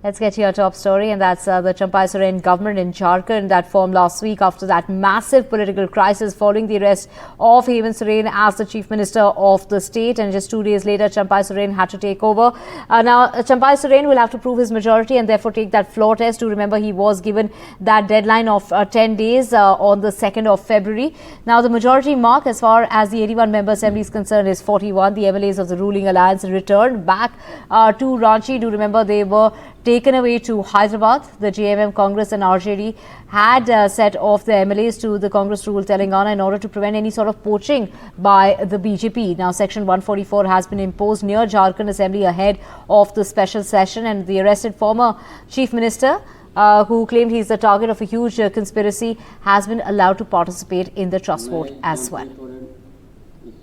Let's get to your top story, and that's the Champai Soren government in Jharkhand that formed last week after that massive political crisis following the arrest of Hemant Soren as the chief minister of the state. And just 2 days later, Champai Soren had to take over. Now, Champai Soren will have to prove his majority and therefore take that floor test. Do remember, he was given that deadline of 10 days on the 2nd of February. Now, the majority mark as far as the 81-member assembly is concerned is 41. The MLAs of the ruling alliance returned back to Ranchi. Do remember, they were taken away to Hyderabad. The JMM-Congress-RJD had set off the MLAs to the Congress-ruled Telangana in order to prevent any sort of poaching by the BJP. Now, Section 144 has been imposed near Jharkhand Assembly ahead of the special session, and the arrested former Chief Minister, who claimed he is the target of a huge conspiracy, has been allowed to participate in the trust vote as well.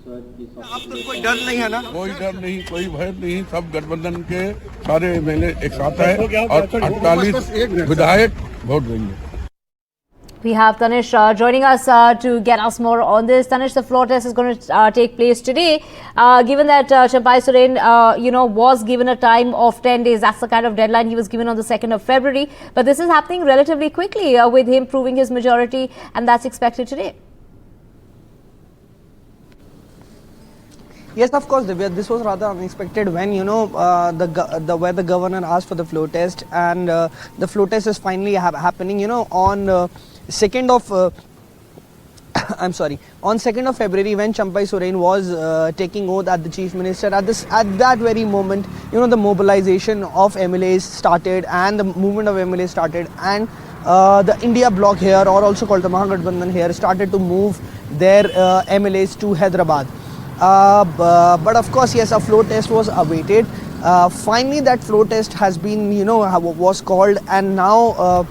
अब तो कोई डर नहीं है ना? कोई डर नहीं, कोई भय नहीं, सब गठबंधन के सारे एमएलए एक साथ है और 48 विधायक वोट देंगे. We have Tanish joining us to get us more on this. Tanish, the floor test is going to take place today. Given that Champai Soren, was given a time of 10 days, that's the kind of deadline he was given on the 2nd of February. But this is happening relatively quickly with him proving his majority, and that's expected today. Yes, of course, Divya. This was rather unexpected when, where the governor asked for the floor test, and the floor test is finally happening, on 2nd of, on 2nd of February, when Champai Soren was taking oath at the chief minister. At that very moment, the mobilization of MLAs started, and the movement of MLAs started, and the India bloc here, or also called the Mahagathbandhan here, started to move their MLAs to Hyderabad. But of course, yes, a floor test was awaited. Finally, that floor test has been, was called, and now,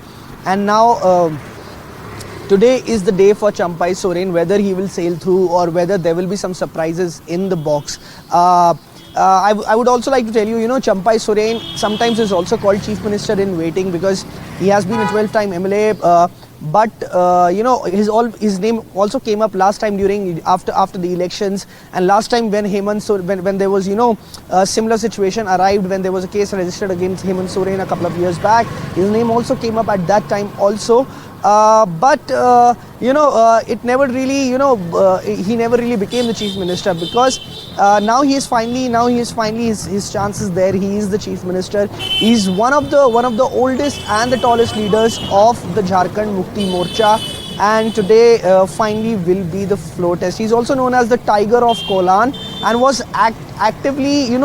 today is the day for Champai Soren, whether he will sail through or whether there will be some surprises in the box. I would also like to tell you, Champai Soren sometimes is also called Chief Minister in waiting because he has been a 12-time MLA. But his name also came up last time after the elections, and last time when when there was a similar situation arrived, when there was a case registered against Hemant Soren a couple of years back, his name also came up at that time also. It never really, he never really became the chief minister, because now he is finally his chances there. He is the chief minister. He is one of the oldest and the tallest leaders of the Jharkhand Mukti Morcha, and today finally will be the floor test. He is also known as the Tiger of Kolan, and was actively, he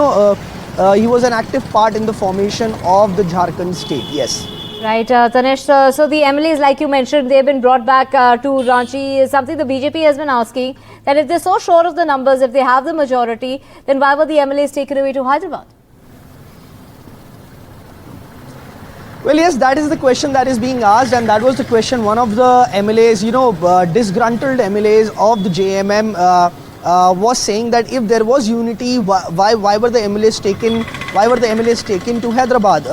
was an active part in the formation of the Jharkhand state. Yes. Right, Tanish. So the MLAs, like you mentioned, they've been brought back to Ranchi. Something the BJP has been asking, that if they're so sure of the numbers, if they have the majority, then why were the MLAs taken away to Hyderabad? Well, yes, that is the question that is being asked, and that was the question one of the MLAs, disgruntled MLAs of the JMM was saying, that if there was unity, why were the MLAs taken? Why were the MLAs taken to Hyderabad?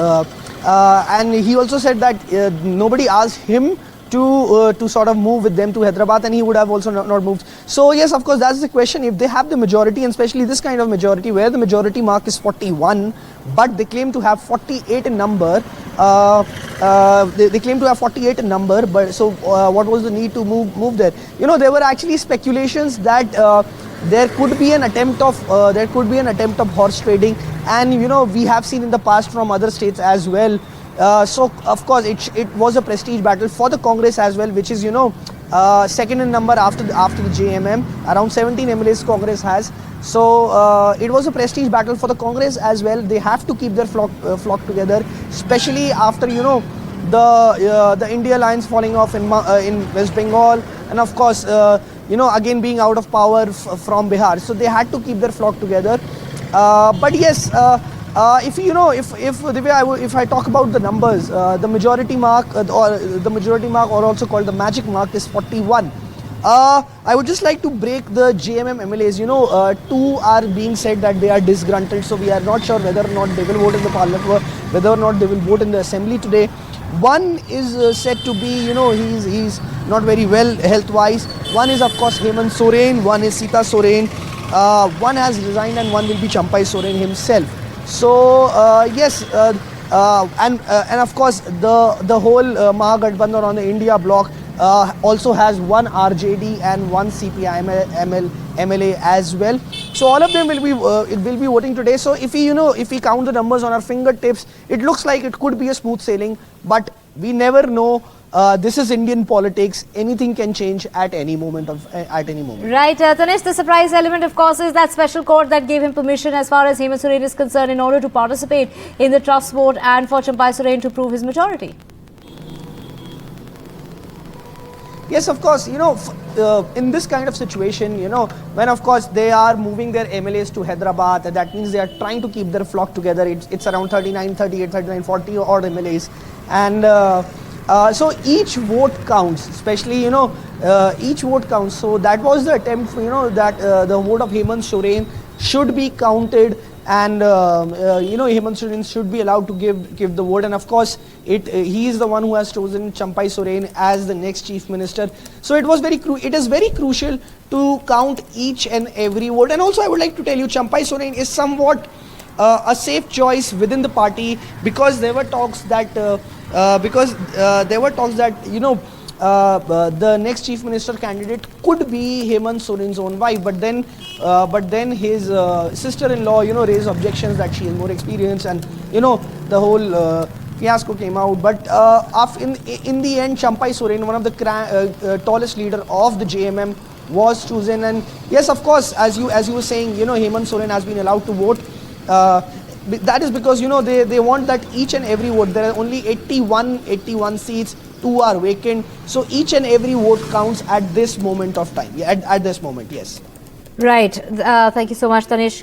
And he also said that nobody asked him to sort of move with them to Hyderabad, and he would have also not moved. So yes, of course, that's the question. If they have the majority, and especially this kind of majority where the majority mark is 41, but they claim to have 48 in number, they claim to have 48 in number, but so what was the need to move there? There were actually speculations that there could be an attempt of horse trading, and we have seen in the past from other states as well. So of course it was a prestige battle for the Congress as well, which is second in number after the JMM. Around 17 MLAs Congress has. So it was a prestige battle for the Congress as well. They have to keep their flock together, especially after the India alliance falling off in West Bengal, and of course again being out of power from Bihar. So they had to keep their flock together. But yes, if I talk about the numbers, the majority mark, or also called the magic mark, is 41. I would just like to break the JMM MLAs. Two are being said that they are disgruntled, so we are not sure whether or not they will vote in the parliament, whether or not they will vote in the assembly today. One is said to be, he's not very well health-wise. One is, of course, Hemant Soren. One is Sita Soren. One has resigned, and one will be Champai Soren himself. So yes, and of course the whole Mahagathbandhan on the India bloc also has one RJD and one CPI MLA as well. So all of them will be voting today. So if we count the numbers on our fingertips, it looks like it could be a smooth sailing, but we never know. This is Indian politics. Anything can change at any moment. Right, Tanish, the surprise element, of course, is that special court that gave him permission, as far as Hemant Soren is concerned, in order to participate in the trust vote and for Champai Soren to prove his maturity. Yes, of course. In this kind of situation, when of course they are moving their MLAs to Hyderabad, that means they are trying to keep their flock together. It's around 39, 38, 39, 40 odd MLAs, and so each vote counts. Especially, each vote counts. So that was the attempt, that the vote of Hemant Soren should be counted, and Hemant Soren should be allowed to give the vote. And of course, he is the one who has chosen Champai Soren as the next chief minister. So it is very crucial to count each and every vote. And also, I would like to tell you, Champai Soren is somewhat a safe choice within the party, because there were talks that the next chief minister candidate could be Hemant Soren's own wife, but then his sister-in-law raised objections that she has more experience, and the whole fiasco came out. But in the end, Champai Soren, one of the tallest leader of the JMM, was chosen. And yes, of course, as you were saying, Hemant Soren has been allowed to vote. That is because they want that each and every vote. There are only 81 seats. 2 are vacant. So each and every vote counts at this moment of time. At this moment, yes. Right. Thank you so much, Tanish.